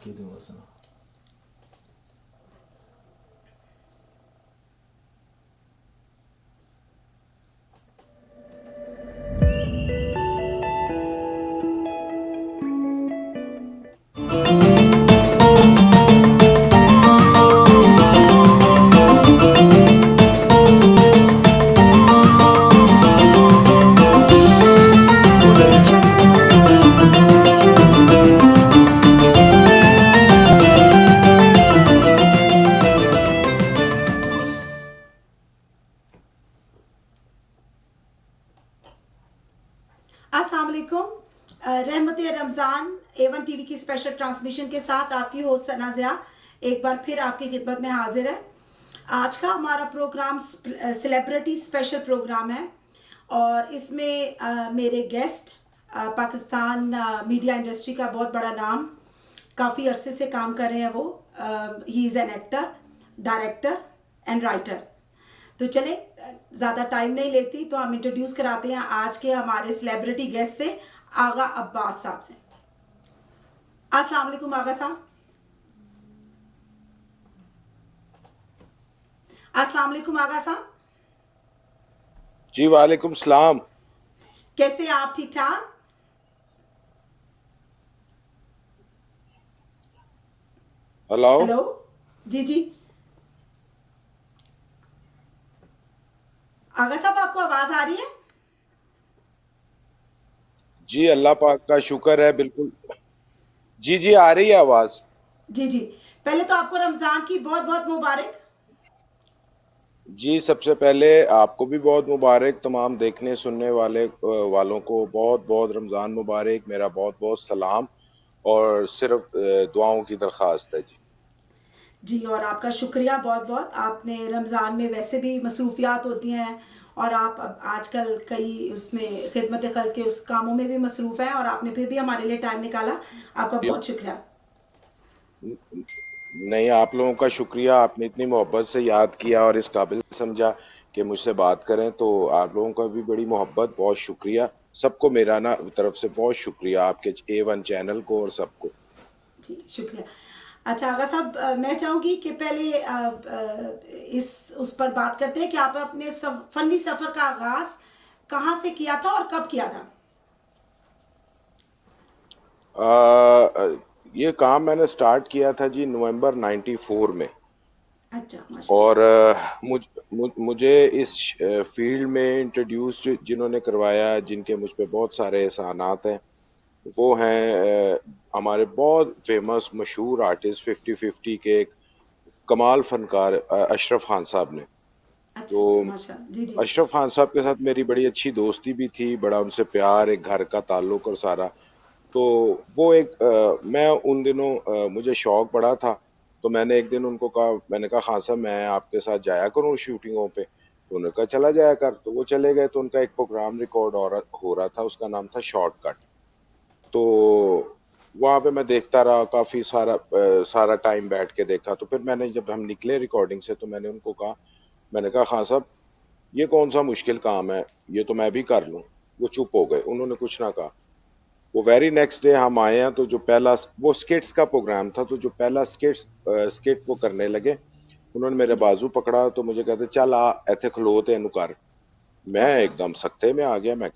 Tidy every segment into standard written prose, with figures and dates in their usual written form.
की दूंगा सुनो। अस्सलाम वालेकुम। रहमत रमज़ान A1 टीवी की स्पेशल ट्रांसमिशन के साथ आपकी होस्ट सना ज़िया एक बार फिर आपकी खिदमत में हाजिर है। आज का हमारा प्रोग्राम सेलिब्रिटी स्पेशल प्रोग्राम है और इसमें मेरे गेस्ट पाकिस्तान मीडिया इंडस्ट्री का बहुत बड़ा नाम, काफ़ी अरसे से काम कर रहे हैं वो। He is an actor, director and writer. तो चले ज़्यादा टाइम नहीं लेती तो हम इंट्रोड्यूस कराते हैं आज के हमारे सेलिब्रिटी गेस्ट से, आगा अब्बास साहब से। अस्सलाम वालेकुम आगा साहब। अस्सलाम वालेकुम आगा साहब। जी वालेकुम सलाम। कैसे हैं आप? ठीक ठाक? हेलो। हेलो। जी जी। आगा साहब आपको आवाज़ आ रही है? जी अल्लाह पाक का शुक्र है, बिल्कुल। जी जी आ रही है आवाज। जी जी। पहले तो आपको रमज़ान की बहुत बहुत मुबारक। जी सबसे पहले आपको भी बहुत मुबारक, तमाम देखने सुनने वालों को बहुत बहुत रमजान मुबारक, मेरा बहुत बहुत सलाम। और सिर्फ दुआओं की दरख्वास्त है जी। जी, और आपका शुक्रिया बहुत बहुत। आपने रमज़ान में वैसे भी मसरूफियात होती हैं और आप अब आजकल कई उसमें खिदमत खल के उस कामों में भी मसरूफ़ हैं और आपने फिर भी हमारे लिए टाइम निकाला, आपका बहुत शुक्रिया। नहीं, आप लोगों का शुक्रिया, आपने इतनी मोहब्बत से याद किया और इस काबिल समझा कि मुझसे बात करें, तो आप लोगों का भी बड़ी मोहब्बत, बहुत शुक्रिया। सबको मेरा ना तरफ से बहुत शुक्रिया, आपके A1 चैनल को और सबको। जी शुक्रिया। अच्छा आगा साहब, मैं चाहूँगी कि पहले इस उस पर बात करते हैं कि आप अपने फ़नी सफ़र का आगाज़ कहाँ से किया था और कब किया था? ये काम मैंने स्टार्ट किया था जी नवंबर 94 में। अच्छा माशाल्लाह। और मुझे इस फील्ड में इंट्रोड्यूस जिन्होंने करवाया, जिनके मुझ पे बहुत सारे एहसानात हैं, वो हैं हमारे बहुत फेमस मशहूर आर्टिस्ट 50-50 के एक कमाल फनकार अशरफ खान साहब ने। अच्छा तो अच्छा माशाल्लाह। जी जी। अशरफ खान साहब के साथ मेरी बड़ी अच्छी दोस्ती भी थी, बड़ा उनसे प्यार, एक घर का ताल्लुक और सारा। तो वो मैं उन दिनों मुझे शौक बड़ा था, तो मैंने एक दिन उनको कहा, मैंने कहा खान साहब मैं आपके साथ जाया करूं शूटिंगों पे। तो उन्होंने कहा चला जाया कर, तो वो चले गए। तो उनका एक प्रोग्राम रिकॉर्ड हो रहा था, उसका नाम था शॉर्टकट। तो वहां पे मैं देखता रहा काफी सारा टाइम बैठ के देखा। तो फिर मैंने, जब हम निकले रिकॉर्डिंग से, तो मैंने उनको कहा, मैंने कहा खान साहब ये कौन सा मुश्किल काम है, ये तो मैं भी कर लूं। वो चुप हो गए, उन्होंने कुछ ना कहा। वो वेरी नेक्स्ट डे हम आए हैं, तो जो पहला वो स्किट्स का प्रोग्राम था, तो जो पहला स्किट वो करने लगे, उन्होंने मेरे जी जी। बाजू पकड़ा, तो मुझे कहते चल आ ऐथे खलो ते इनू कर। मैं अच्छा। एकदम सख्ते में आ गया। मैं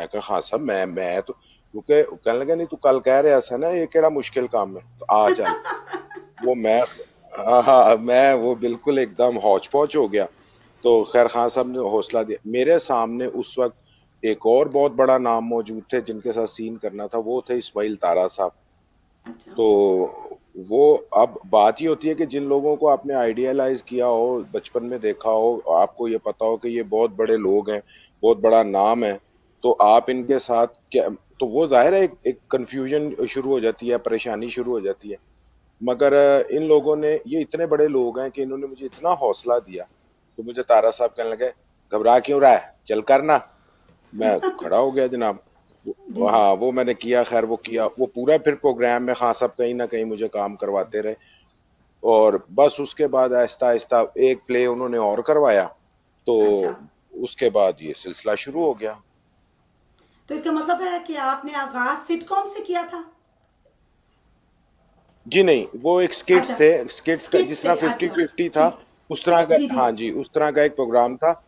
कहा हाँ साहब, मैं तो, क्योंकि वो कहने लगे नहीं तू कल कह रहा था ना ये केड़ा मुश्किल काम है, तो आ चल। वो मैं हाँ हाँ, मैं वो बिल्कुल एकदम हौच पौच हो गया। तो खैर खान साहब ने हौसला दिया। मेरे सामने उस वक्त एक और बहुत बड़ा नाम मौजूद थे जिनके साथ सीन करना था, वो थे इस्माइल तारा साहब। अच्छा। तो वो, अब बात ये होती है कि जिन लोगों को आपने आइडियलाइज किया हो, बचपन में देखा हो, आपको ये पता हो कि ये बहुत बड़े लोग हैं, बहुत बड़ा नाम है, तो आप इनके साथ क्या, तो वो जाहिर है एक कंफ्यूजन शुरू हो जाती है, परेशानी शुरू हो जाती है। मगर इन लोगों ने, ये इतने बड़े लोग हैं कि इन्होंने मुझे इतना हौसला दिया। तो मुझे तारा साहब कहने लगे घबरा क्यों रहा है, चल करना। मैं खड़ा हो गया जनाब। जी जी। हाँ वो मैंने किया, खैर वो किया, वो पूरा फिर प्रोग्राम में खान साहब कहीं ना कहीं मुझे काम करवाते रहे। और बस उसके बाद आहिस्ता आहिस्ता एक प्ले उन्होंने और करवाया, तो अच्छा, उसके बाद ये सिलसिला शुरू हो गया। तो इसका मतलब है कि आपने आगाज़ सिटकॉम से किया था? जी नहीं, वो एक स्किट्स अच्छा, थे, स्किट्स का स्किट्स जिस थे, तरह फिफ्टी अच्छा, फिफ्टी था, ठीक। उस तरह का, जी, जी। हाँ जी, उस तरह का एक प्रोग्राम था।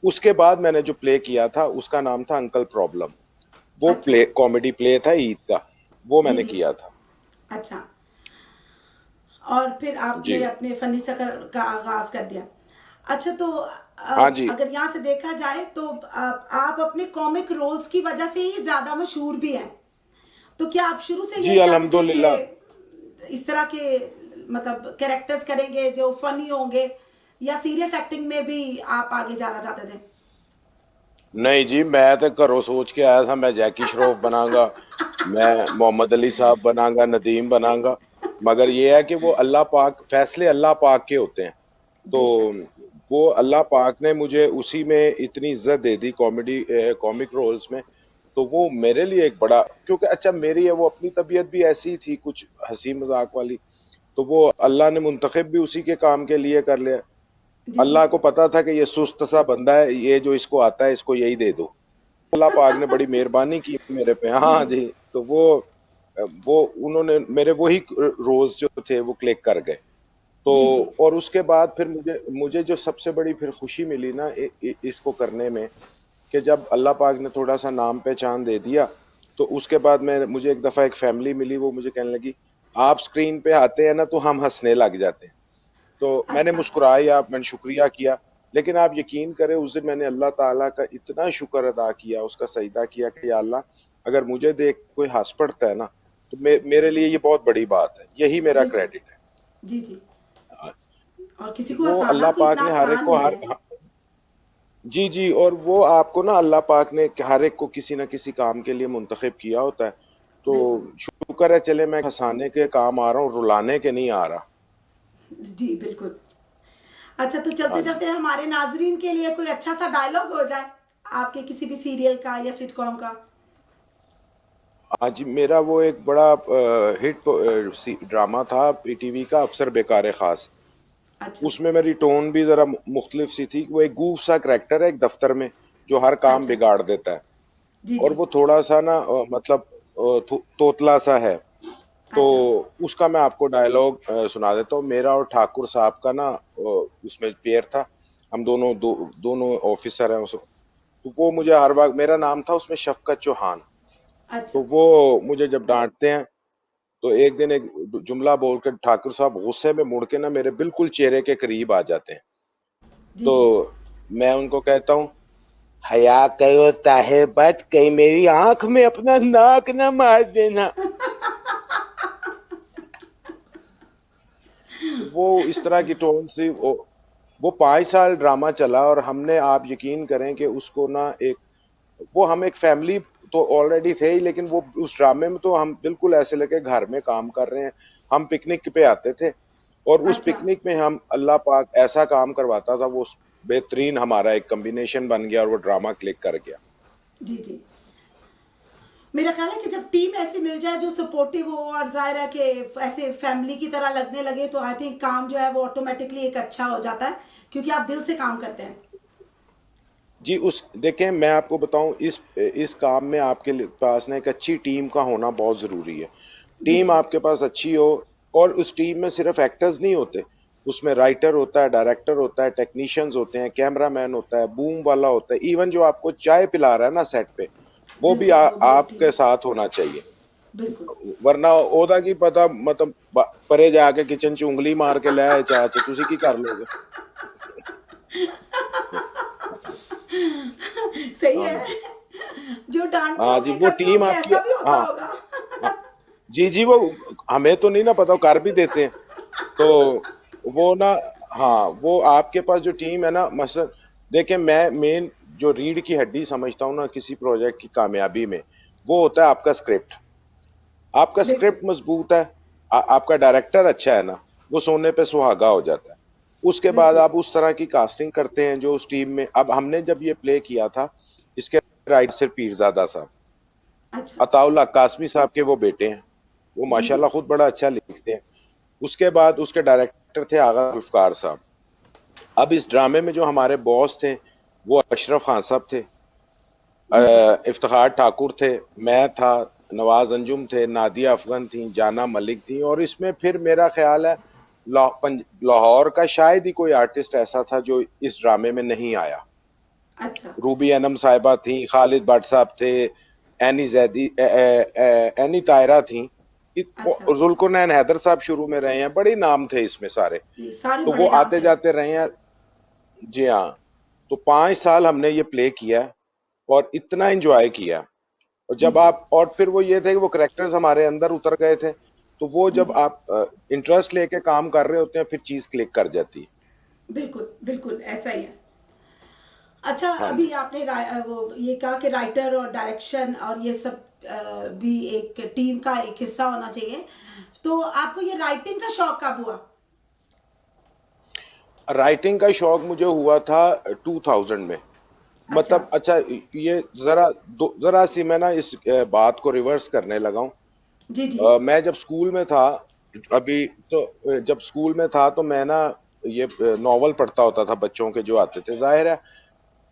उसके बाद मैंने जो प्ले किया था उसका नाम था अंकल प्रॉब्लम। वो अच्छा, प्ले कॉमेडी प्ले था ईद का, वो जी, मैंने जी। किया था। अच्छा, और फिर आपने जी, अपने फ़नी सफ़र का आगाज़ कर दिया। अच्छा, तो हाँ जी, अगर यहाँ से देखा जाए तो आप अपने कॉमिक रोल्स की वजह से ही ज़्यादा मशहूर भी हैं। तो क्या आप शुरू से जी यही चाहते थे अल्हम्दुलिल्लाह। कि इस तरह के मतलब कैरेक्टर्स करेंगे जो फनी होंगे, या सीरियस एक्टिंग में भी आप आगे जाना चाहते थे? नहीं जी, मैं तो घरों सोच के आया था मैं जैकी श्रॉफ बनांगा, मैं मोहम्मद अली साहब बनांगा, नदीम बनांगा। मगर ये है कि वो अल्लाह पाक, फैसले अल्लाह पाक के होते हैं। तो बेशक। वो अल्लाह पाक ने मुझे उसी में इतनी इज्जत दे दी कॉमेडी कॉमिक रोल्स में। तो वो मेरे लिए एक बड़ा, क्योंकि अच्छा मेरी है वो अपनी तबीयत भी ऐसी थी कुछ हंसी मजाक वाली, तो वो अल्लाह ने मुंतखब भी उसी के काम के लिए कर लिया। जी, जी। अल्लाह को पता था कि ये सुस्त सा बंदा है, ये जो इसको आता है इसको यही दे दो। अल्लाह पाक ने बड़ी मेहरबानी की मेरे पे, जी, हाँ जी। जी। तो वो उन्होंने मेरे वही रोल्स जो थे वो क्लिक कर गए। तो जी, जी। और उसके बाद फिर मुझे मुझे जो सबसे बड़ी फिर खुशी मिली ना इसको करने में, कि जब अल्लाह पाक ने थोड़ा सा नाम पहचान दे दिया, तो उसके बाद मैं मुझे एक दफा एक फैमिली मिली, वो मुझे कहने लगी आप स्क्रीन पे आते हैं ना तो हम हंसने लग जाते हैं। तो मैंने अच्छा। मुस्कुराया, मैंने शुक्रिया किया। लेकिन आप यकीन करें उस दिन मैंने अल्लाह ताला का इतना शुक्र अदा किया, उसका सजदा किया कि या अल्लाह, अगर मुझे देख कोई हंस पड़ता है ना तो मेरे लिए ये बहुत बड़ी बात है, यही मेरा बिल्कुल। क्रेडिट जी, जी। है। और किसी को वो हँसाना अल्लाह कोई पाक इतना ने हर एक आसान को नहीं हर, है। जी जी, और वो आपको ना अल्लाह पाक ने हर एक को किसी ना किसी काम के लिए मुंतखब किया होता है। तो बिल्कुल। शुक्र है चले मैं हंसाने के काम आ रहा हूँ, रुलाने के नहीं आ रहा। जी, बिल्कुल। अच्छा, तो हाँ जी, चलते-चलते हमारे नाज़रीन के लिए कोई अच्छा-सा डायलॉग हो जाए, आपके किसी भी सीरियल का या सिटकॉम का? हाँ जी, मेरा वो एक बड़ा हिट ड्रामा था पीटीवी का, अफसर बेकार खास। अच्छा। उसमें मेरी टोन भी जरा मुख्तलिफ सी थी। वो एक गूफ सा करेक्टर है एक दफ्तर में, जो हर काम अच्छा। बिगाड़ देता है। जी, और जी। वो थोड़ा सा ना मतलब तोतला सा है। तो अच्छा। उसका मैं आपको डायलॉग सुना देता हूँ। मेरा और ठाकुर साहब का ना उसमें पेयर था। हम दोनों ऑफिसर हैं उस। तो वो मुझे हर वक्त, मेरा नाम था उसमें शफकत चौहान। अच्छा। तो वो मुझे जब डांटते हैं तो एक दिन एक जुमला बोलकर ठाकुर साहब गुस्से में मुड़ के ना मेरे बिल्कुल चेहरे के करीब आ जाते हैं। जी, तो जी। मैं उनको कहता हूँ, हया करो साहेबत, कहीं मेरी आंख में अपना नाक ना मार देना। तो वो इस तरह की टोन से वो 5 साल ड्रामा चला, और हमने, आप यकीन करें कि उसको ना एक, वो हम एक फैमिली तो ऑलरेडी थे ही, लेकिन वो उस ड्रामे में तो हम बिल्कुल ऐसे लगे घर में काम कर रहे हैं। हम पिकनिक पे आते थे, और उस अच्छा। पिकनिक में हम, अल्लाह पाक ऐसा काम करवाता था, वो बेहतरीन हमारा एक कॉम्बिनेशन बन गया और वो ड्रामा क्लिक कर गया। जी, जी। मेरा ख्याल है कि जब टीम ऐसी मिल जाए जो सपोर्टिव हो और ज़ाहिर है कि ऐसे फैमिली की तरह लगने लगे, तो आई थिंक काम जो है वो ऑटोमेटिकली एक अच्छा हो जाता है, क्योंकि आप दिल से काम करते हैं। जी, उस देखें मैं आपको बताऊं, इस काम में आपके पास ना एक अच्छी टीम का होना बहुत जरूरी है। टीम बिल्कुल। आपके पास अच्छी हो, और उस टीम में सिर्फ एक्टर्स नहीं होते, उसमें राइटर होता है, डायरेक्टर होता है, टेक्नीशियंस होते हैं, कैमरामैन होता है, बूम वाला होता है, इवन जो आपको चाय पिला रहा है ना सेट पे, वो भी बिल्कुल, वो भी एक टीम। आपके साथ होना चाहिए। बिल्कुल। वरना ओदा की पता, मतलब परे जाके किचन च उंगली मार के ले आए चाह च तुसी की कर लोगे। सही हाँ है। जी, जो डांटते हाँ जी, होंगे वो करते टीम होंगे आपकी, ऐसा भी होता हाँ होगा। हाँ, जी जी, वो हमें तो नहीं ना पता, वो कर भी देते हैं। तो वो ना, हाँ, वो आपके पास जो टीम है ना, मसलन देखें, मैं मेन जो रीढ़ की हड्डी समझता हूँ ना किसी प्रोजेक्ट की कामयाबी में, वो होता है आपका स्क्रिप्ट। आपका बिल्कुल। स्क्रिप्ट मजबूत है, आपका डायरेक्टर अच्छा है ना, वो सोने पे सुहागा हो जाता है। उसके बाद बिल्कुल। आप उस तरह की कास्टिंग करते हैं जो उस टीम में, अब हमने जब ये प्ले किया था, इसके राइटर सिर पीरजादा साहब, अच्छा। अताउल्ला कासमी साहब के वो बेटे हैं। वो जी, जी। माशाल्लाह खुद बड़ा अच्छा लिखते हैं। उसके बाद उसके डायरेक्टर थे आगा जुल्फकार साहब। अब इस ड्रामे में जो हमारे बॉस थे वो अशरफ खान साहब थे, जी, जी। इफ्तिखार ठाकुर थे, मैं था, नवाज अंजुम थे, नादिया अफगन थी, जाना मलिक थी, और इसमें फिर मेरा ख्याल है लाहौर का शायद ही कोई आर्टिस्ट ऐसा था जो इस ड्रामे में नहीं आया। अच्छा। रूबी अनम साहिबा थी, खालिद भट्ट साहब थे, एनी जैदी एनी तायरा थी, अच्छा। जुल्कुरनैन हैदर साहब शुरू में रहे हैं, बड़े नाम थे इसमें सारे। ये सारे तो वो बड़े नाम आते थे। जाते रहे हैं। जी हाँ। तो 5 साल हमने ये प्ले किया है और इतना एंजॉय किया। और जी जब जी। आप, और फिर वो ये थे कि वो करेक्टर्स हमारे अंदर उतर गए थे, तो वो जी जब जी। आप इंटरेस्ट लेके काम कर रहे होते हैं फिर चीज क्लिक कर जाती है। बिल्कुल बिल्कुल ऐसा ही है। अच्छा, हाँ अभी जी। आपने वो ये कहा कि राइटर और डायरेक्शन और ये सब भी एक टीम का एक हिस्सा होना चाहिए। तो आपको ये राइटिंग का शौक कब हुआ? राइटिंग का शौक मुझे हुआ था 2000 में। अच्छा। मतलब अच्छा, ये जरा सी मैं ना इस बात को रिवर्स करने लगा हूँ। जी जी। मैं जब स्कूल में था, अभी तो जब स्कूल में था तो मैं ना ये नॉवल पढ़ता होता था बच्चों के जो आते थे, जाहिर है।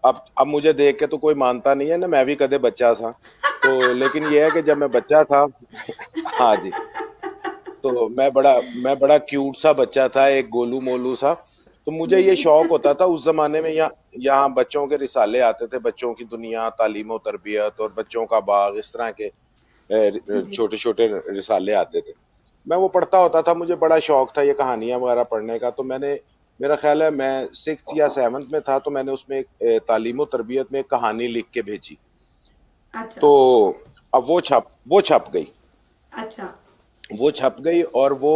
अब मुझे देख के तो कोई मानता नहीं है ना, मैं भी कदे बच्चा था। तो लेकिन ये है कि जब मैं बच्चा था हाँ जी, तो मैं बड़ा क्यूट सा बच्चा था, एक गोलू मोलू सा। तो मुझे जी ये जी। शौक होता था उस जमाने में। यहाँ बच्चों के रिसाले आते थे, बच्चों की दुनिया, तालीम और तरबियत और बच्चों का बाग, इस तरह के जी जी। छोटे छोटे रिसाले आते थे। मैं वो पढ़ता होता था, मुझे बड़ा शौक था ये कहानियां वगैरह पढ़ने का। तो मैंने, मेरा ख्याल है मैं 6th या 7th में था, तो मैंने उसमें एक तालीम और तरबियत में एक कहानी लिख के भेजी। अच्छा। तो अब वो छप गई। अच्छा। वो छप गई और वो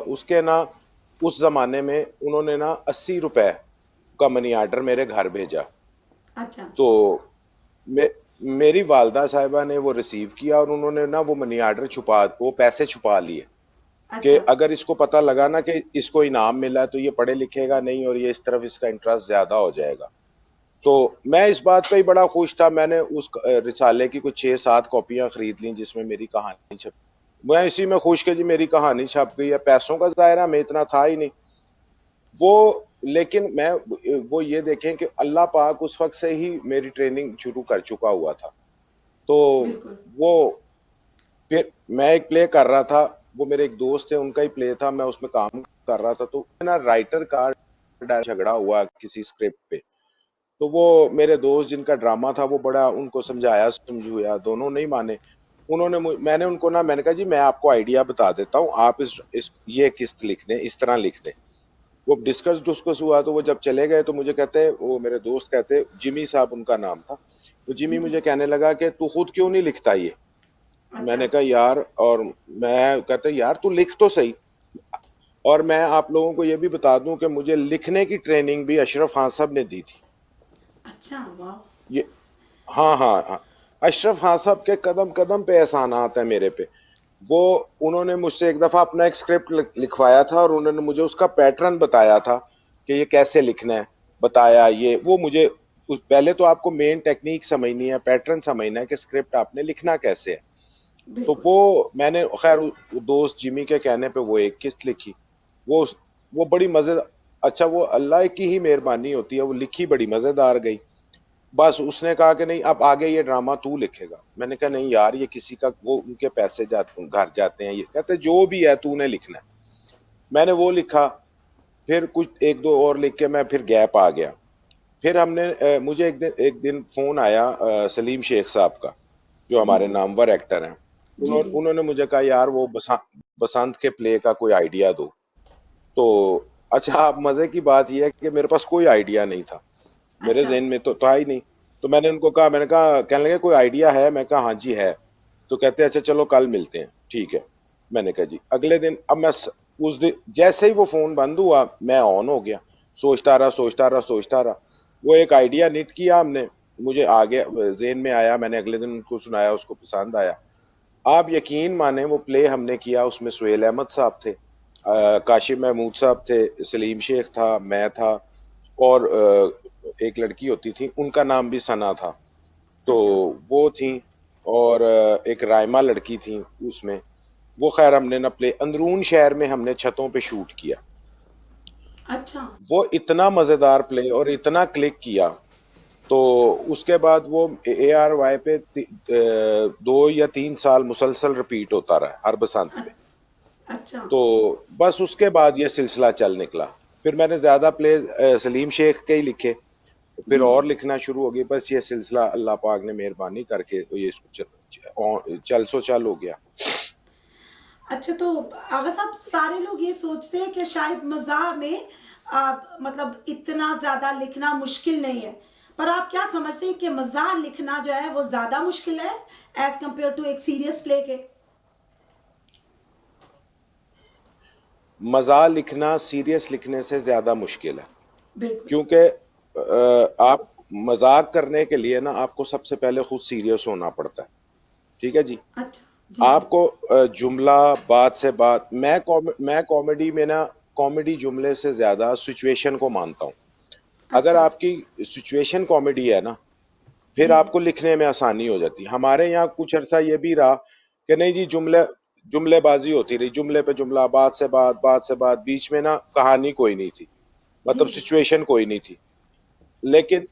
उसके ना, उस जमाने में उन्होंने ना 80 रुपए का मनी आर्डर मेरे घर भेजा। अच्छा। तो मे, मेरी वालदा साहिबा ने वो रिसीव किया और उन्होंने ना वो मनी आर्डर छुपा, वो पैसे छुपा लिए कि अच्छा। अगर इसको पता लगा ना कि इसको इनाम मिला है तो ये पढ़े लिखेगा नहीं और ये इस तरफ इसका इंटरेस्ट ज्यादा हो जाएगा। तो मैं इस बात पे ही बड़ा खुश था। मैंने उस रिसाले की कुछ 6-7 कॉपियां खरीद ली जिसमें मेरी कहानी छप। मैं इसी में खुश कि जी मेरी कहानी छप गई है। पैसों का दायरा में इतना था ही नहीं वो। लेकिन मैं, वो ये देखें कि अल्लाह पाक उस वक्त से ही मेरी ट्रेनिंग शुरू कर चुका हुआ था। तो बिल्कुल। वो, फिर मैं एक प्ले कर रहा था, वो मेरे एक दोस्त थे उनका ही प्ले था, मैं उसमें काम कर रहा था। तो ना राइटर का झगड़ा हुआ किसी स्क्रिप्ट पे। तो वो मेरे दोस्त जिनका ड्रामा था वो बड़ा उनको समझाया समझाया, दोनों नहीं माने। मैंने उनको ना, मैंने कहा जी मैं आपको आइडिया बता देता हूँ, आप इस ये किस्त लिख दें, इस तरह लिख दें। वो डिस्कस डिस्कस हुआ, तो वो जब चले गए तो मुझे कहते, वो मेरे दोस्त कहते, जिमी साहब उनका नाम था। तो जी जिमी जी। मुझे कहने लगा कि तू खुद क्यों नहीं लिखता ये। अच्छा। मैंने कहा यार, और मैं कहते यार तू लिख तो सही। और मैं आप लोगों को ये भी बता दूं कि मुझे लिखने की ट्रेनिंग भी अशरफ खान साहब ने दी थी। अच्छा। वाह। ये, हाँ हाँ हाँ, अशरफ खान साहब के कदम कदम पे एहसानात है मेरे पे। वो, उन्होंने मुझसे एक दफा अपना एक स्क्रिप्ट लिखवाया था और उन्होंने मुझे उसका पैटर्न बताया था कि ये कैसे लिखना है। बताया ये वो मुझे, पहले तो आपको मेन टेक्निक समझनी है, पैटर्न समझना है कि स्क्रिप्ट आपने लिखना कैसे है। तो बिल्कुल। वो मैंने खैर दोस्त जिमी के कहने पे वो एक किस्त लिखी। वो वो बड़ी मजे, अच्छा वो अल्लाह की ही मेहरबानी होती है, वो लिखी बड़ी मजेदार गई। बस उसने कहा कि नहीं अब आगे ये ड्रामा तू लिखेगा। मैंने कहा नहीं यार, ये किसी का, वो उनके पैसे जाते घर जाते हैं, ये कहते जो भी है तूने लिखना है। मैंने वो लिखा। फिर कुछ एक दो और लिख के मैं फिर गैप आ गया। फिर हमने मुझे एक दिन फोन आया सलीम शेख साहब का, जो जी हमारे जी। नामवर एक्टर हैं। जी जी। उन्होंने मुझे कहा यार वो बसंत के प्ले का कोई आइडिया दो। तो अच्छा, आप मजे की बात यह है कि मेरे पास कोई आइडिया नहीं था, मेरे अच्छा। जहन में तो था ही नहीं। तो मैंने उनको कहा, मैंने कहा, कहने लगे कोई आइडिया है, मैं कहा हाँ जी है। तो कहते हैं अच्छा चलो कल मिलते हैं, ठीक है। मैंने कहा जी। अगले दिन, अब उस दिन जैसे ही वो फोन बंद हुआ मैं ऑन हो गया, सोचता रहा। वो एक आइडिया निट किया हमने, मुझे आ गया, जेन में आया, मैंने अगले दिन उनको सुनाया, उसको पसंद आया। आप यकीन माने वो प्ले हमने किया, उसमें सुहेल अहमद साहब थे, काशिफ महमूद साहब थे, सलीम शेख था, मैं था, और एक लड़की होती थी उनका नाम भी सना था। तो अच्छा। वो थी, और एक रायमा लड़की थी उसमें। वो खैर हमने ना प्ले अंदरून शहर में हमने छतों पे शूट किया। अच्छा। वो इतना मजेदार प्ले और इतना क्लिक किया तो उसके बाद वो ARY पे 2 या 3 साल मुसलसल रिपीट होता रहा हर बसंत पे। अच्छा। तो बस उसके बाद ये सिलसिला चल निकला। फिर मैंने ज्यादा प्ले सलीम शेख के ही लिखे, फिर जी जी। और लिखना शुरू हो गई। बस ये सिलसिला अल्लाह पाक ने मेहरबानी करके ये इसको चल सो चल हो गया। अच्छा, तो आगा साहब, सारे लोग ये सोचते हैं कि शायद मज़ाह में मतलब इतना ज़्यादा लिखना मुश्किल नहीं है, पर आप क्या समझते हैं कि मज़ाह लिखना जो है वो ज़्यादा मुश्किल है एज कंपेयर टू एक सीरियस प्ले के? मजाक लिखना सीरियस लिखने से ज्यादा मुश्किल है, बिल्कुल। क्योंकि आप मजाक करने के लिए ना आपको सबसे पहले खुद सीरियस होना पड़ता है। ठीक है जी। अच्छा। जी जी। आपको जुमला बात से बात, मैं कॉमेडी में ना कॉमेडी जुमले से ज्यादा सिचुएशन को मानता हूँ। अगर अच्छा। आपकी सिचुएशन कॉमेडी है ना, फिर जी जी। आपको लिखने में आसानी हो जाती है। हमारे यहाँ कुछ अरसा ये भी रहा कि नहीं जी, जुमलेबाजी होती रही, जुमले पे जुमला, बात से बात, बीच में ना कहानी कोई नहीं थी, जी मतलब जी। सिचुएशन कोई नहीं थी। लेकिन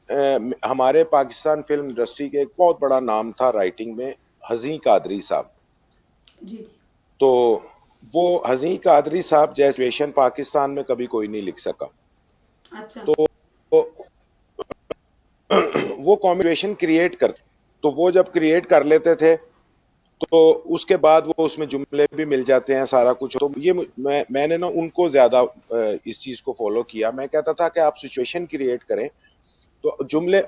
हमारे पाकिस्तान फिल्म इंडस्ट्री के एक बहुत बड़ा नाम था राइटिंग में, हज़ी कादरी साहब। जी जी। तो वो हज़ी कादरी साहब जैसे सिचुएशन पाकिस्तान में कभी कोई नहीं लिख सका। अच्छा। तो वो कॉम्बिनेशन क्रिएट कर, तो वो जब क्रिएट कर लेते थे तो उसके बाद वो उसमें जुमले भी मिल जाते हैं, सारा कुछ। तो ये मैंने ना उनको ज्यादा इस चीज को फॉलो किया। मैं कहता था कि आप सिचुएशन क्रिएट करें तो जुमले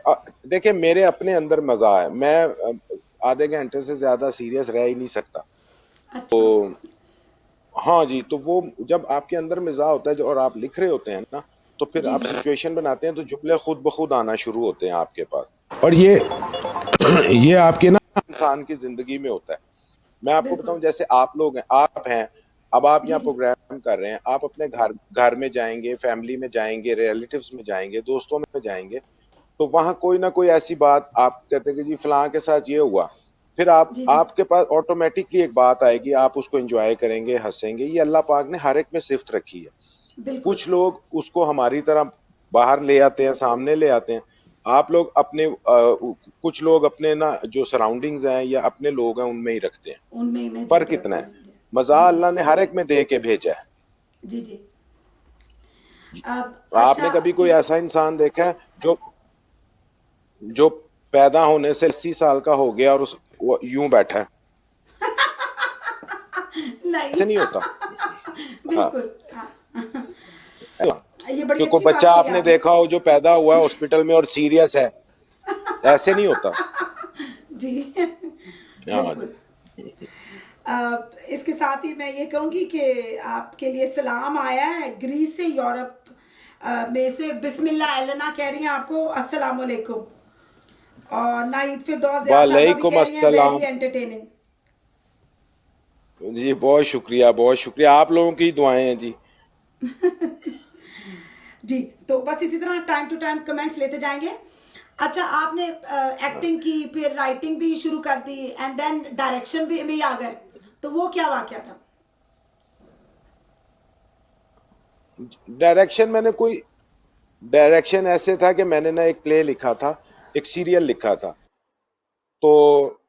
देखिए, मेरे अपने अंदर मजा है, मैं आधे घंटे से ज्यादा सीरियस रह ही नहीं सकता। तो अच्छा। हाँ जी, तो वो जब आपके अंदर मिजाज होता है और आप लिख रहे होते हैं ना, तो फिर जी आप जी। सिचुएशन बनाते हैं तो जुमले खुद ब खुद आना शुरू होते हैं आपके पास। और ये आपके ना इंसान की जिंदगी में होता है। मैं आपको बिल्कुल। बताऊं, जैसे आप लोग हैं, आप हैं, अब आप जी यहाँ जी। प्रोग्राम कर रहे हैं, आप अपने घर घर में जाएंगे, फैमिली में जाएंगे, रिलेटिव्स में जाएंगे, दोस्तों में जाएंगे, तो वहां कोई ना कोई ऐसी बात आप कहते हैं कि जी फलां के साथ ये हुआ, फिर आप जी जी। आपके पास ऑटोमेटिकली एक बात आएगी, आप उसको एंजॉय करेंगे, हंसेंगे। ये अल्लाह पाक ने हर एक में सिफ्त रखी है। बिल्कुल। कुछ लोग उसको हमारी तरह बाहर ले आते हैं, सामने ले आते हैं। आप लोग अपने कुछ लोग अपने ना जो सराउंडिंग्स हैं या अपने लोग हैं उनमें ही रखते हैं। उनमें ही महदूद फर्क इतना रखते है। हैं। मजा जी जी। अल्लाह ने हर एक में दे के भेजा है। जी जी। अब अच्छा। आपने कभी कोई इस ऐसा इंसान देखा है जो पैदा होने से 80 साल का हो गया और वो यूं बैठा है? नहीं। ऐसे नहीं होता। हाँ, बिल्कुल। हाँ। ये बड़ी कि कोई अच्छी बच्चा बात कही आपने आपने। देखा हो जो पैदा हुआ है हॉस्पिटल में और सीरियस है, ऐसे नहीं होता। जी। हाँ जी। बिल्कुल। इसके साथ ही मैं ये कहूँगी कि आपके लिए सलाम आया है ग्रीस से, यूरोप में से बिस्मिल्लाह एलेना कह रही हैं आपको अस्सलाम वालेकुम। और नाहिद फिरदौस ज़िया साहबा भी वालेकुम कह रही हैं वेरी अस्सलाम। एंटरटेनिंग। जी बहुत शुक्रिया, बहुत शुक्रिया, आप लोगों की दुआएं हैं जी। जी। तो बस इसी तरह टाइम टू टाइम कमेंट्स लेते जाएंगे। अच्छा, आपने एक्टिंग की, फिर राइटिंग भी शुरू कर दी, एंड देन डायरेक्शन भी आ गए, तो वो क्या वाकया था? डायरेक्शन मैंने कोई डायरेक्शन ऐसे था कि मैंने ना एक प्ले लिखा था, एक सीरियल लिखा था। तो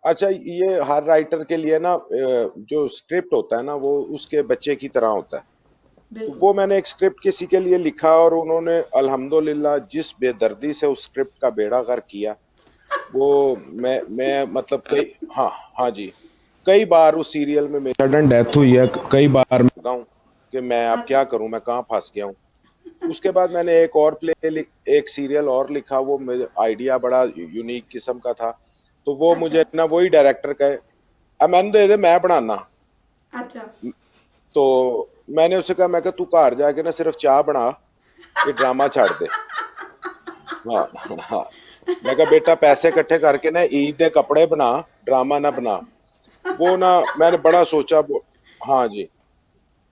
अच्छा, ये हर राइटर के लिए ना जो स्क्रिप्ट होता है ना वो उसके बच्चे की तरह होता है। तो बिल्कुल। वो मैंने एक स्क्रिप्ट किसी के लिए लिखा और उन्होंने अल्हम्दुलिल्लाह जिस बेदर्दी से उस स्क्रिप्ट का बेड़ा गर्क किया, वो मैं मतलब कई, हाँ, हाँ जी, कई बार उस सीरियल में मेरी सडन डेथ हुई है। कई बार मैं लगा हूँ कि मैं अब अच्छा। क्या करूं, मैं कहाँ फंस गया हूँ। उसके बाद मैंने एक और एक सीरियल और लिखा, वो मेरे आइडिया बड़ा यूनिक किस्म का था। तो वो अच्छा। मुझे ना वही डायरेक्टर कहे, अब मैंने दे दे मैं बनाना। अच्छा। तो मैंने उससे कहा, मैं कहा तू घर जाके ना सिर्फ चाय बना, ये ड्रामा छाड़ दे। हाँ, हाँ। मैं कहा बेटा पैसे इकट्ठे करके ना ईद के कपड़े बना, ड्रामा ना बना। वो ना मैंने बड़ा सोचा हाँ जी।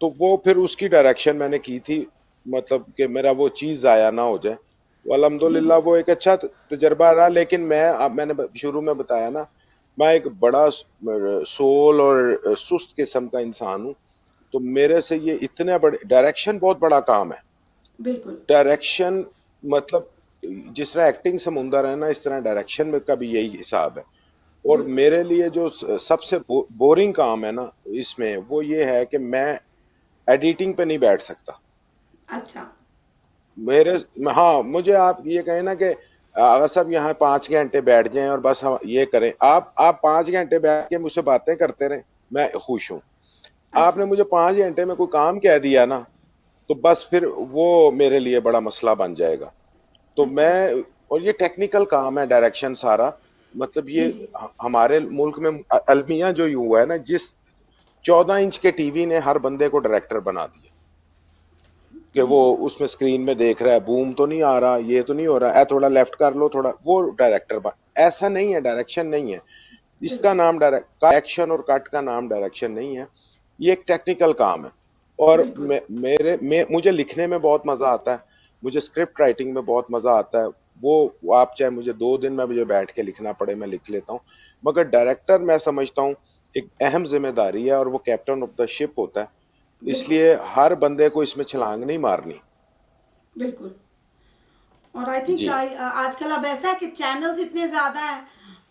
तो वो फिर उसकी डायरेक्शन मैंने की थी, मतलब कि मेरा वो चीज जाया ना हो जाए। वो जी जी। अल्हम्दुलिल्लाह वो एक अच्छा तजर्बा रहा। लेकिन मैंने शुरू में बताया ना, मैं एक बड़ा सोल और सुस्त किस्म का इंसान हूँ। तो मेरे से ये इतने बड़े डायरेक्शन बहुत बड़ा काम है। बिल्कुल। डायरेक्शन मतलब जिस तरह एक्टिंग समुंदर है ना, इस तरह डायरेक्शन में का भी यही हिसाब है। और बिल्कुल। मेरे लिए जो सबसे बोरिंग काम है ना इसमें, वो ये है कि मैं एडिटिंग पे नहीं बैठ सकता। अच्छा। मेरे हाँ, मुझे आप ये कहें ना कि अगर सब यहाँ 5 घंटे बैठ जाएं और बस हम ये करें, आप 5 घंटे बैठ के मुझसे बातें करते रहें, मैं खुश हूँ। अच्छा। आपने मुझे 5 घंटे में कोई काम कह दिया ना, तो बस फिर वो मेरे लिए बड़ा मसला बन जाएगा। तो अच्छा। मैं, और ये टेक्निकल काम है डायरेक्शन सारा, मतलब ये जी जी। हमारे मुल्क में अलमिया जो ये हुआ है ना, जिस 14 इंच के टीवी ने हर बंदे को डायरेक्टर बना दिया कि वो बिल्कुल। उसमें स्क्रीन में देख रहा है, बूम तो नहीं आ रहा, ये तो नहीं हो रहा है, थोड़ा लेफ्ट कर लो थोड़ा, वो डायरेक्टर बन। ऐसा नहीं है, डायरेक्शन नहीं है इसका बिल्कुल। नाम। डायरेक्ट एक्शन और कट का नाम डायरेक्शन नहीं है, ये एक टेक्निकल काम है। और बिल्कुल। मुझे लिखने में बहुत मजा आता है, मुझे स्क्रिप्ट राइटिंग में बहुत मजा आता है। वो आप चाहे मुझे 2 दिन में मुझे बैठ के लिखना पड़े, मैं लिख लेता हूँ। मगर डायरेक्टर मैं समझता हूँ एक अहम जिम्मेदारी है, और वो कैप्टन ऑफ द शिप होता है। बिल्कुल। इसलिए हर बंदे को इसमें छलांग नहीं मारनी। बिल्कुल। और आई थिंक जी। आजकल अब ऐसा है कि चैनल्स इतने ज़्यादा हैं,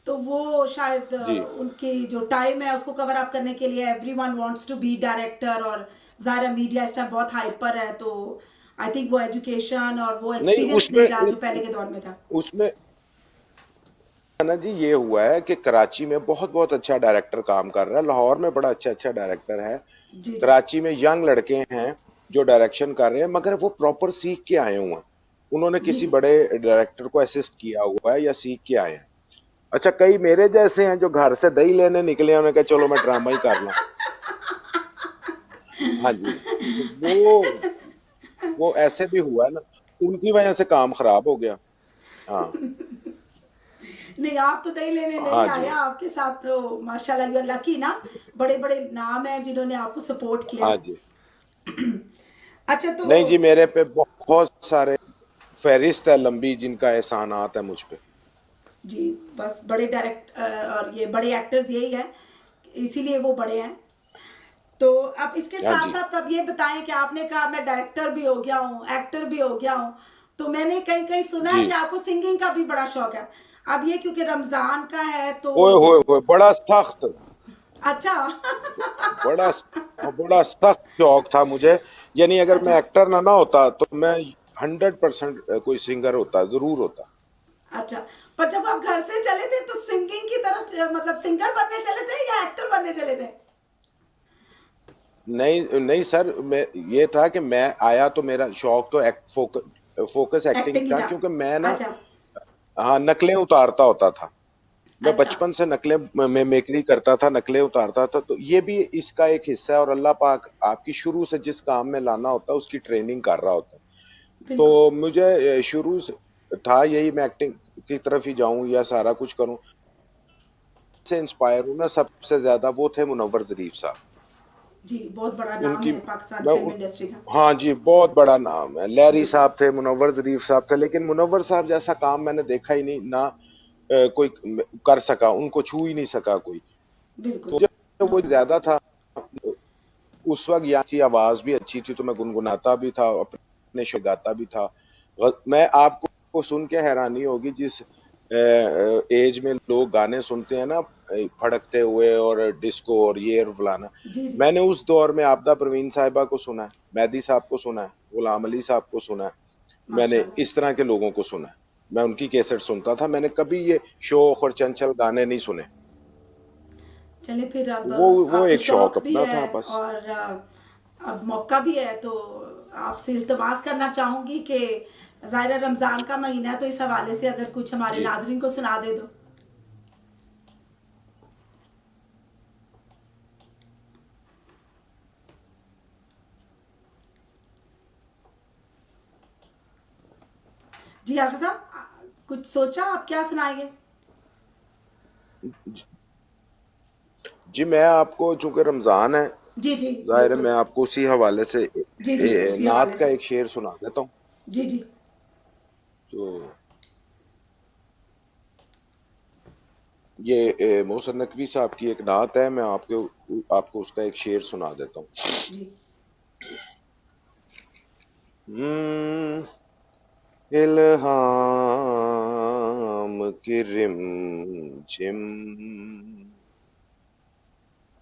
तो वो शायद जी। उनकी जो टाइम है उसको कवर अप करने के लिए everyone wants to be director, और ज़ाहिर मीडिया इस टाइम बहुत हाइपर है, तो आई थिंक वो एजुकेशन और वो नहीं, एक्सपीरियंस नहीं उसमें रहा जो पहले के दौर में था। उसमें ना जी, ये हुआ है कि कराची में बहुत बहुत अच्छा डायरेक्टर काम कर रहा है, लाहौर में बड़ा अच्छा अच्छा डायरेक्टर है, जी जी। कराची में यंग लड़के हैं जो डायरेक्शन कर रहे हैं, मगर वो प्रॉपर सीख के आए हुए हैं। उन्होंने जी किसी जी। बड़े डायरेक्टर को असिस्ट किया हुआ है या सीख के आए हैं। अच्छा, कई मेरे जैसे हैं जो घर से दही लेने निकले हैं, उन्होंने कहा चलो मैं ड्रामा ही कर लूं। हाँ जी। तो वो ऐसे भी हुआ है ना, उनकी वजह से काम खराब हो गया। हाँ। नहीं, आप तो दही लेने नहीं हाँ आए, जी। आपके साथ तो माशाल्लाह यू आर लकी ना, बड़े बड़े नाम हैं जिन्होंने आपको सपोर्ट किया हाँ है। जी। अच्छा तो नहीं जी, मेरे पे बहुत सारे फहरिस्त है लंबी जिनका एहसानात है मुझ पे। जी, बस बड़े डायरेक्ट और ये बड़े एक्टर्स यही है, इसीलिए वो बड़े हैं। तो अब इसके हाँ साथ जी। साथ अब ये बताएं कि आपने कहा मैं डायरेक्टर भी हो गया हूँ, एक्टर भी हो गया हूँ, तो मैंने कहीं कहीं सुना है जी। कि आपको सिंगिंग का भी बड़ा शौक है। अब ये क्योंकि रमजान का है तो। ओए होए होए, बड़ा सख्त, अच्छा। बड़ा बड़ा सख्त शौक था मुझे। यानी अगर अच्छा। मैं एक्टर ना होता तो मैं 100% कोई सिंगर होता, जरूर होता। अच्छा, पर जब आप घर से चले थे तो सिंगिंग की तरफ मतलब सिंगर बनने चले थे या एक्टर बनने चले थे? नहीं नहीं सर, मैं, ये था कि मैं आया तो मेरा शौक तो फोकस एक्टिंग एक्टिंग ही था, था। क्योंकि मैं ना, अच्छा। हाँ, नकलें उतारता होता था। मैं अच्छा। बचपन से नकलें में मेकरी करता था, नकलें उतारता था, तो ये भी इसका एक हिस्सा है। और अल्लाह पाक आपकी शुरू से जिस काम में लाना होता है उसकी ट्रेनिंग कर रहा होता है। बिल्कुल। तो मुझे शुरू से था यही, मैं एक्टिंग की तरफ ही जाऊं या सारा कुछ करूं। से इंस्पायर हूं ना सबसे ज्यादा, वो थे मुनव्वर जरीफ साहब। जी, बहुत बड़ा नाम उनकी है पाकिस्तान मैं फिल्म उन, इंडस्ट्री का। हाँ जी, बहुत बड़ा नाम है। लहरी बिल्कुल। साहब थे, मुनव्वर जरीफ साहब थे, लेकिन मुनव्वर साहब जैसा काम मैंने देखा ही नहीं ना। कोई कर सका, उनको छू ही नहीं सका कोई। बिल्कुल। तो मुझे नो वो डाउट। ज्यादा था। उस वक्त यहाँ की आवाज भी अच्छी थी, तो मैं गुनगुनाता भी था, अपने शो गाता भी था। मैं आपको सुन के हैरानी होगी, जिस एज में लोग गाने सुनते हैं ना, फड़कते हुए और डिस्को और ये और फलाना, जी जी। मैंने उस दौर में आपदा परवीन साहिबा को सुना है, मेहदी साहब को सुना है, गुलाम अली साहब को सुना है। मैंने माशाल्लाह। इस तरह के लोगों को सुना है। मैं उनकी कैसेट सुनता था, मैंने कभी ये शोक और चंचल गाने नहीं सुने। चलिए फिर अब वो आपको एक शौक शौक भी अपना है था बस। और अब मौका भी है, तो आपसे इल्तमास करना चाहूंगी कि ज़ाहिर है रमज़ान का महीना है, तो इस हवाले से अगर कुछ हमारे जी। नाजरीन को सुना दे दो। जी आगा साहब, कुछ सोचा आप क्या सुनाएंगे? जी, मैं आपको, चूंकि रमजान है, जी जी। जाहिर है मैं बिल्कुल। आपको उसी हवाले से जी जी, उसी नात हवाले का से। एक शेर सुना देता हूँ। जी जी। तो ये मोहसिन नकवी साहब की एक नात है, मैं आपको उसका एक शेर सुना देता जी। हूँ। इल्हाम की रिम झिम,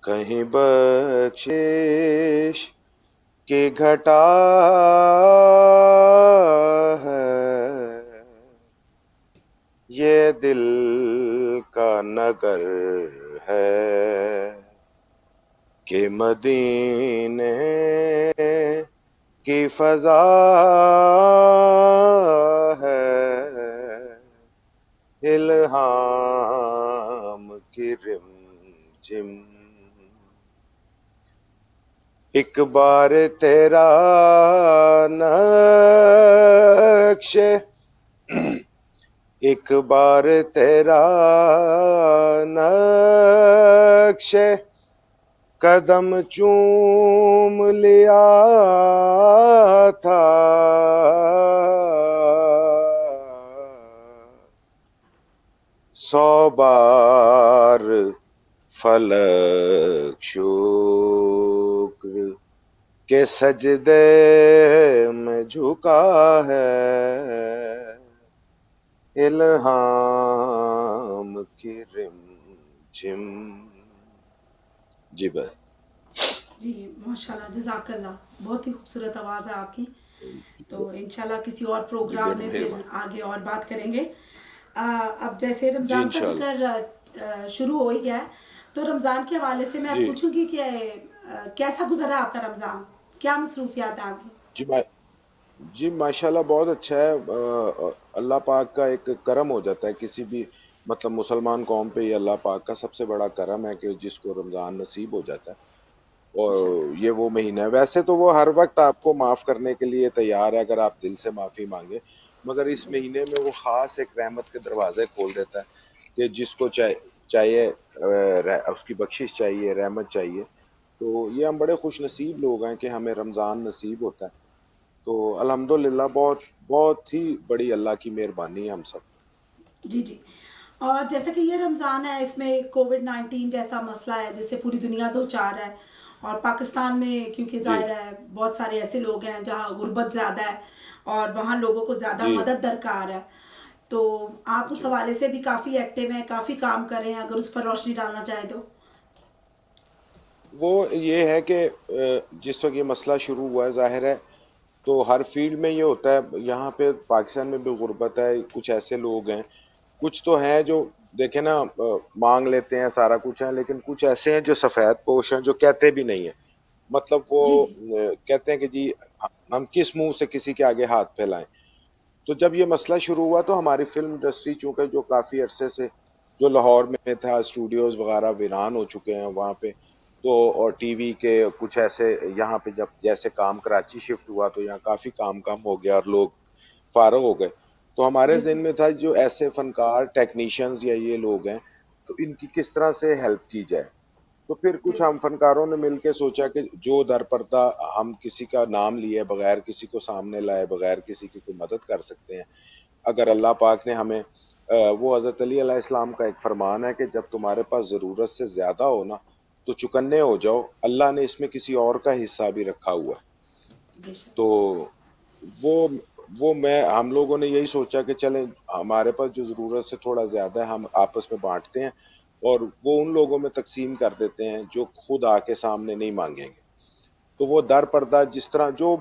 कहीं बख्शिश की घटा है, ये दिल का नगर है कि मदीने की फजा है, इल्हाम की रिम झिम। एक बार तेरा नक्शे, एक बार तेरा नक्शे कदम चूम लिया था, 100 बार फलक शुक्र के सजदे में झुका है, इल्हाम की रिम झिम। जी बस। जी माशाल्लाह, जज़ाकल्लाह। बहुत ही खूबसूरत आवाज़ है आपकी। तो इंशाल्लाह किसी और जी प्रोग्राम बड़ी में फिर मेहरबानी। आगे और बात करेंगे। अब जैसे जी रमज़ान का इंशाल्लाह। ज़िक्र शुरू हो ही गया है, तो रमज़ान के हवाले से मैं जी पूछूंगी कि कैसा गुजरा आपका रमज़ान? क्या मसरूफियात हैं आपकी? जी जी माशाल्लाह बहुत अच्छा है। अल्लाह पाक का एक करम हो जाता है किसी भी मतलब मुसलमान कौम पे, ये अल्लाह पाक का सबसे बड़ा करम है कि जिसको रमजान नसीब हो जाता है। बेशक। और ये वो महीना है, वैसे तो वो हर वक्त आपको माफ करने के लिए तैयार है अगर आप दिल से माफी मांगे, मगर इस महीने में वो खास एक रहमत के दरवाजे खोल देता है कि जिसको चाहिए उसकी बख्शिश चाहिए, रहमत चाहिए। तो ये हम बड़े खुश नसीब लोग हैं कि हमें रमजान नसीब होता है। तो अल्हम्दुलिल्लाह बहुत बहुत ही बड़ी अल्लाह की मेहरबानी है हम सब। जी जी। और जैसा कि ये रमज़ान है, इसमें कोविड-19 जैसा मसला है जिससे पूरी दुनिया दो चार है। और पाकिस्तान में क्योंकि जी ज़ाहिर है बहुत सारे ऐसे लोग हैं जहाँ गुर्बत ज़्यादा है और वहाँ लोगों को ज़्यादा जी मदद दरकार है। तो आप उस जी। हवाले से भी काफ़ी एक्टिव हैं, काफ़ी काम कर रहे हैं, अगर उस पर रोशनी डालना चाहें तो? वो ये है कि जिस वक्त ये मसला शुरू हुआ है, जाहिर है तो हर फील्ड में ये होता है। यहाँ पे पाकिस्तान में भी गुर्बत है, कुछ ऐसे लोग हैं, कुछ तो हैं जो देखे ना मांग लेते हैं, सारा कुछ है, लेकिन कुछ ऐसे हैं जो सफेद पोश हैं जो कहते भी नहीं है। मतलब वो जी जी। कहते हैं कि जी हम किस मुंह से किसी के आगे हाथ फैलाएं। तो जब ये मसला शुरू हुआ तो हमारी फिल्म इंडस्ट्री चूंकि जो काफी अरसे से जो लाहौर में था, स्टूडियोज वगैरह वीरान हो चुके हैं वहाँ पे, तो और टीवी के कुछ ऐसे यहाँ पे जब जैसे काम कराची शिफ्ट हुआ तो यहाँ काफी काम कम हो गया और लोग फारग हो गए। तो हमारे ज़हन बिल्कुल। में था जो ऐसे फनकार टेक्नीशियंस या ये लोग हैं, तो इनकी किस तरह से हेल्प की जाए। तो फिर कुछ हम बिल्कुल। फनकारों ने मिलकर सोचा कि जो दर पर्दा हम किसी का नाम लिए बगैर, किसी को सामने लाए बगैर, किसी की कोई मदद कर सकते हैं। अगर अल्लाह पाक ने हमें वो हजरत अली अलैहिस्सलाम का एक फरमान है कि जब तुम्हारे पास जरूरत से ज्यादा हो ना, तो चुकन्ने हो जाओ, अल्लाह ने इसमें किसी और का हिस्सा भी रखा हुआ है। बेशक। तो वो वो मैं हम लोगों ने यही सोचा कि चलें, हमारे पास जो जरूरत से थोड़ा ज्यादा है हम आपस में बांटते हैं और वो उन लोगों में तकसीम कर देते हैं जो खुद आके सामने नहीं मांगेंगे। तो वो दर पर्दा जिस तरह जो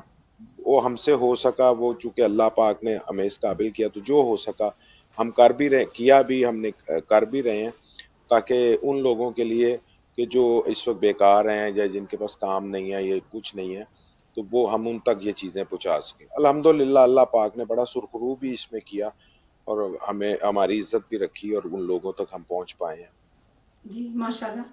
वो हमसे हो सका, वो चूंकि अल्लाह पाक ने हमें इस काबिल किया, तो जो हो सका हम कर भी रहे, किया भी हमने, कर भी रहे हैं, ताकि उन लोगों के लिए कि जो इस वक्त बेकार हैं या जिनके पास काम नहीं है, ये कुछ नहीं है, तो वो हम उन तक ये चीजें पहुंचा सकें। अल्हम्दुलिल्लाह अल्लाह पाक ने बड़ा सुरखरू भी इसमें किया और हमें हमारी इज्जत भी रखी और उन लोगों तक हम पहुंच पाए हैं। जी माशाल्लाह।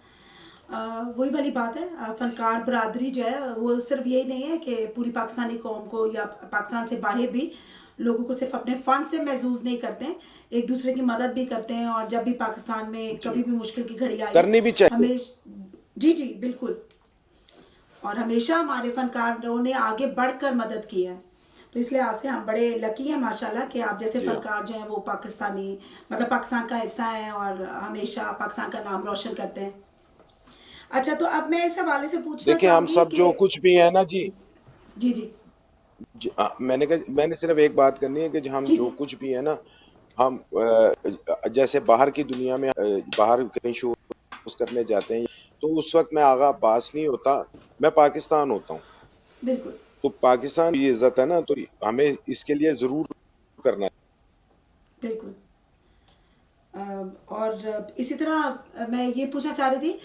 वही वाली बात है, फनकार बरादरी जो है वो सिर्फ यही नहीं है कि पूरी पाकिस्तानी कौम को या पाकिस्तान से बाहर भी लोगों को सिर्फ अपने फ़न से महसूस नहीं करते हैं, एक दूसरे की मदद भी करते हैं। और जब भी पाकिस्तान में जी कभी भी मुश्किल की घड़ी आई है, करनी भी चाहिए। हमेश जी जी बिल्कुल। और हमेशा हमारे फनकारों ने आगे बढ़कर मदद की है। तो इसलिए आज से हम बड़े लकी हैं माशाल्लाह कि आप जैसे जी हाँ। फनकार जो हैं वो पाकिस्तानी मतलब पाकिस्तान का हिस्सा हैं और हमेशा पाकिस्तान का नाम रोशन करते हैं। अच्छा, तो अब मैं इस हवाले से पूछना देखिए हम चाहूँगी सब कि जो कुछ भी है ना जी, जी जी। मैंने सिर्फ एक बात करनी है कि हम जी जो जी कुछ भी है ना, हम जैसे बाहर की दुनिया में बाहर कहीं शोज करने जाते हैं, तो उस वक्त मैं आगा अब्बास नहीं होता, मैं पाकिस्तान होता हूँ। बिल्कुल तो पाकिस्तान की इज्जत है ना, तो हमें इसके लिए जरूर करना बिल्कुल। और इसी तरह मैं ये पूछना चाह रही थी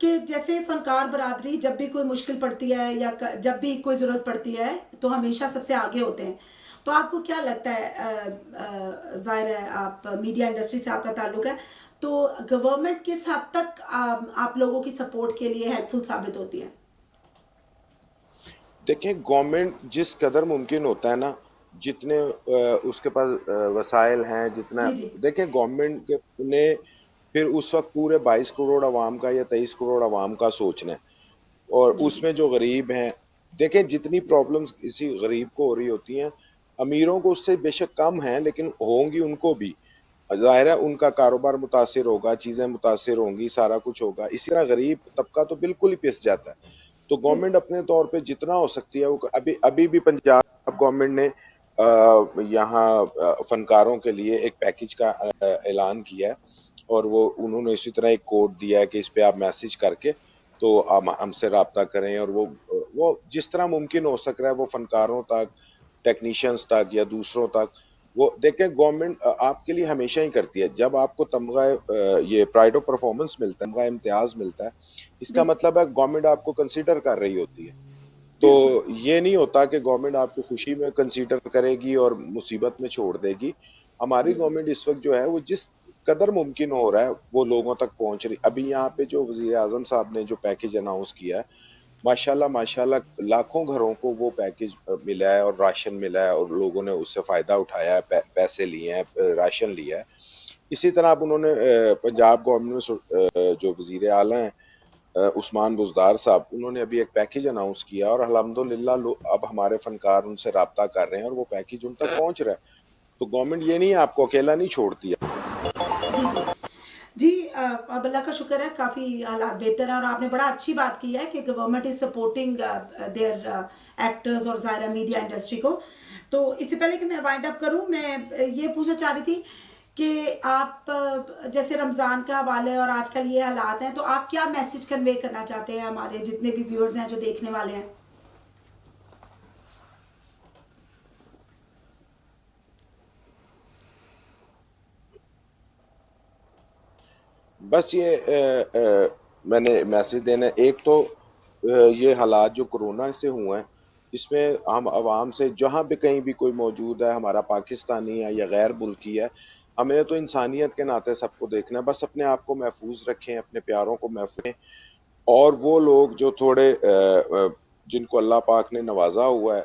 कि जैसे फनकार बरादरी जब भी कोई मुश्किल पड़ती है या जब भी कोई ज़रूरत पड़ती है तो हमेशा सबसे आगे होते हैं। तो आपको क्या लगता है, ज़ाहिर है आप मीडिया इंडस्ट्री से आपका ताल्लुक है, तो गवर्नमेंट किस हद तक आप लोगों की सपोर्ट के लिए हेल्पफुल साबित होती है? देखिए, गवर्नमेंट जिस कदर मुमकिन होता है ना, जितने उसके पास वसाइल हैं, जितना जी जी देखिए गवर्नमेंट के ने फिर उस वक्त पूरे 22 करोड़ आवाम का या 23 करोड़ आवाम का सोचना है। और जी जी उसमें जो गरीब हैं, देखें जितनी प्रॉब्लम्स किसी गरीब को हो रही होती हैं, अमीरों को उससे बेशक कम हैं, लेकिन होंगी उनको भी। जाहिर है उनका कारोबार मुतासिर होगा, चीजें मुतासिर होंगी, सारा कुछ होगा। इसी तरह गरीब तबका तो बिल्कुल ही पिस जाता है। तो बिल्कुल गवर्नमेंट अपने तौर पे जितना हो सकती है वो अभी अभी भी पंजाब गवर्नमेंट ने यहाँ फनकारों के लिए एक पैकेज का ऐलान किया है। और वो उन्होंने इसी तरह एक कोड दिया है कि इस पे आप मैसेज करके तो आप हमसे राब्ता करें, और वो जिस तरह मुमकिन हो सक रहा है वो फनकारों तक, टेक्नीशियंस तक या दूसरों तक, वो देखें गवर्नमेंट आपके लिए हमेशा ही करती है। जब आपको तमगा ये प्राइड ऑफ परफॉर्मेंस मिलता है, तमगा इम्तियाज मिलता है, इसका बिल्कुल मतलब है गवर्नमेंट आपको कंसीडर कर रही होती है। तो बिल्कुल ये नहीं होता कि गवर्नमेंट आपको खुशी में कंसीडर करेगी और मुसीबत में छोड़ देगी। हमारी बिल्कुल गवर्नमेंट इस वक्त जो है वो जिस कदर मुमकिन हो रहा है वो लोगों तक पहुंच रही। अभी यहाँ पे जो वजीर आजम साहब ने जो पैकेज अनाउंस किया है, माशाल्लाह माशाल्लाह लाखों घरों को वो पैकेज मिला है और राशन मिला है, और लोगों ने उससे फायदा उठाया है, पैसे लिए हैं, राशन लिया है। इसी तरह अब उन्होंने पंजाब गवर्नमेंट में जो वजीर आला हैं उस्मान बुजदार साहब, उन्होंने अभी एक पैकेज अनाउंस किया, और अल्हम्दुलिल्लाह अब हमारे फनकार उनसे राब्ता कर रहे हैं और वो पैकेज उन तक पहुंच रहा है। तो गवर्नमेंट ये नहीं है, आपको अकेला नहीं छोड़ती है। जी जी जी। अब अल्लाह का शुक्र है काफ़ी हालात बेहतर है, और आपने बड़ा अच्छी बात की है कि government is supporting their actors और ज़ायरा मीडिया इंडस्ट्री को। तो इससे पहले कि मैं वाइंड अप करूं, मैं ये पूछना चाह रही थी कि आप जैसे रमज़ान का हवाले और आजकल ये हालात हैं, तो आप क्या मैसेज कन्वे करना चाहते हैं हमारे जितने भी व्यूअर्स हैं जो देखने वाले हैं? बस ये मैंने मैसेज देना है। एक तो ये हालात जो कोरोना से हुए हैं, इसमें हम आवाम से जहाँ भी कहीं भी कोई मौजूद है, हमारा पाकिस्तानी है या गैर मुल्की है, हमने तो इंसानियत के नाते सबको देखना है। बस अपने आप को महफूज रखें, अपने प्यारों को महफूज रखें। और वो लोग जो थोड़े जिनको अल्लाह पाक ने नवाजा हुआ है,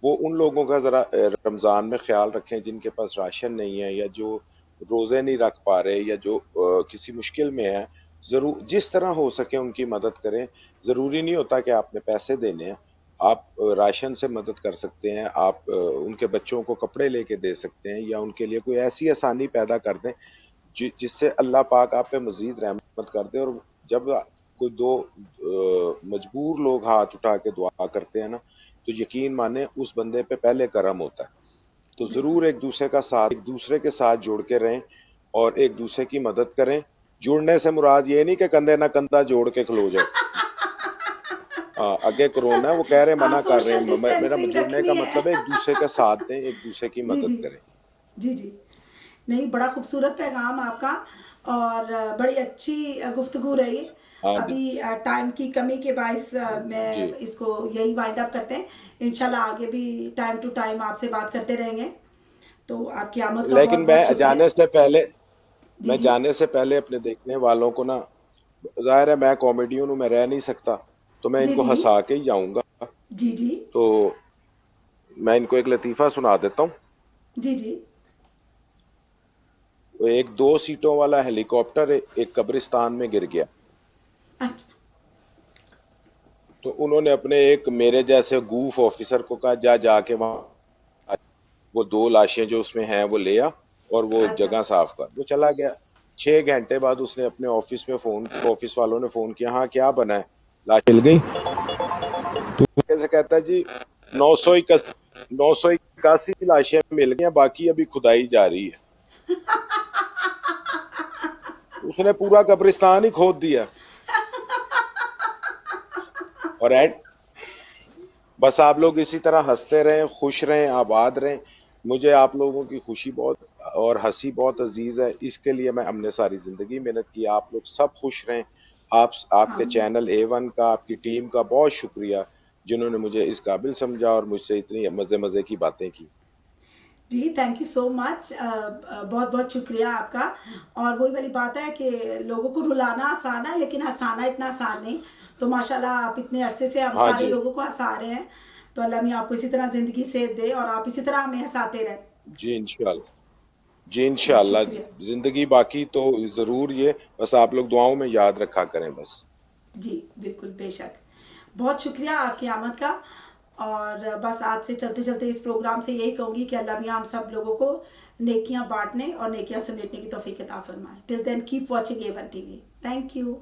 वो उन लोगों का जरा रमजान में ख्याल रखें जिनके पास राशन नहीं है, या जो रोजे नहीं रख पा रहे, या जो किसी मुश्किल में है। जरूर जिस तरह हो सके उनकी मदद करें। जरूरी नहीं होता कि आपने पैसे देने हैं, आप राशन से मदद कर सकते हैं, आप उनके बच्चों को कपड़े लेके दे सकते हैं, या उनके लिए कोई ऐसी आसानी पैदा कर दें जिससे अल्लाह पाक आप पे मजीद रहमत कर दे। और जब कोई दो मजबूर लोग हाथ उठा के दुआ करते हैं ना, तो यकीन माने उस बंदे पे पहले करम होता है। तो बिल्कुल जरूर एक दूसरे का साथ, एक दूसरे के साथ जुड़ के रहें और एक दूसरे की मदद करें। जुड़ने से मुराद ये नहीं कि कंधे ना कंधा जोड़ के खलो जाओ। हाँ, आगे कोरोना है, वो कह रहे हैं, मना कर रहे सोशल हैं। मेरा डिस्टेंसिंग जुड़ने रखनी का है। मतलब है एक दूसरे का साथ दें, एक दूसरे की जी मदद जी करें। जी जी। नहीं, बड़ा खूबसूरत पैगाम आपका, और बड़ी अच्छी गुफ्तगू रही। हाँ जी। अभी टाइम की कमी के बायस जी। मैं इसको यही वाइंड अप करते हैं। इंशाल्लाह आगे भी टाइम टू टाइम आपसे बात करते रहेंगे। तो आपकी आमद का लेकिन बहुत बहुत शुक्रिया। जी मैं जी जाने से पहले अपने देखने वालों को ना, जाहिर है मैं कॉमेडियन हूँ, मैं रह नहीं सकता, तो मैं जी इनको जी हंसा के ही जाऊंगा। जी जी तो मैं इनको एक लतीफा सुना देता हूँ। जी जी। एक 2 सीटों वाला हेलीकॉप्टर एक कब्रिस्तान में गिर गया। अच्छा तो उन्होंने अपने एक मेरे जैसे गूफ ऑफिसर को कहा, जा जाके वहां वो 2 लाशें जो उसमें हैं वो ले आ, और वो अच्छा जगह साफ कर। वो चला गया। 6 घंटे बाद उसने अपने ऑफिस वालों ने फोन किया, हाँ क्या बना है, लाश मिल गई। तो कैसे कहता है जी, 921 981 लाशें मिल गई हैं, बाकी अभी खुदाई जारी है। उसने पूरा कब्रिस्तान ही खोद दिया। और बस आप लोग इसी तरह हंसते रहें, खुश रहें, आबाद रहें। मुझे आप लोगों की खुशी बहुत और हंसी बहुत अजीज है, इसके लिए मैं हमने सारी जिंदगी मेहनत की। आप लोग सब खुश रहें। आपके हम चैनल A1 का, आपकी टीम का बहुत शुक्रिया, जिन्होंने मुझे इस काबिल समझा और मुझसे इतनी मजे मजे की बातें की। जी, थैंक यू सो मच। बहुत बहुत शुक्रिया आपका। और वही वाली बात है कि लोगों को रुलाना आसान है लेकिन हंसाना इतना आसान नहीं। तो माशाल्लाह आप इतने अरसे से हम हाँ सारे जी। लोगों को हंसा रहे हैं। तो अल्लाह मियाँ आपको इसी तरह ज़िंदगी सेध दे और आप इसी तरह हमें हंसाते रहें। जी इंशाल्लाह। जी जी इंशाल्लाह। शुक्रिया। जिंदगी बाकी तो जरूर, ये बस आप लोग दुआओं में याद रखा करें बस। जी बिल्कुल बेशक। बहुत शुक्रिया आपकी आमद का। और बस आज से चलते चलते इस प्रोग्राम से यही कहूँगी कि अल्लाह मियाँ हम सब लोगों को नेकियां बांटने और नेकियां समेटने की तौफीक अता फरमाए। Till then keep watching A1 TV। Thank you.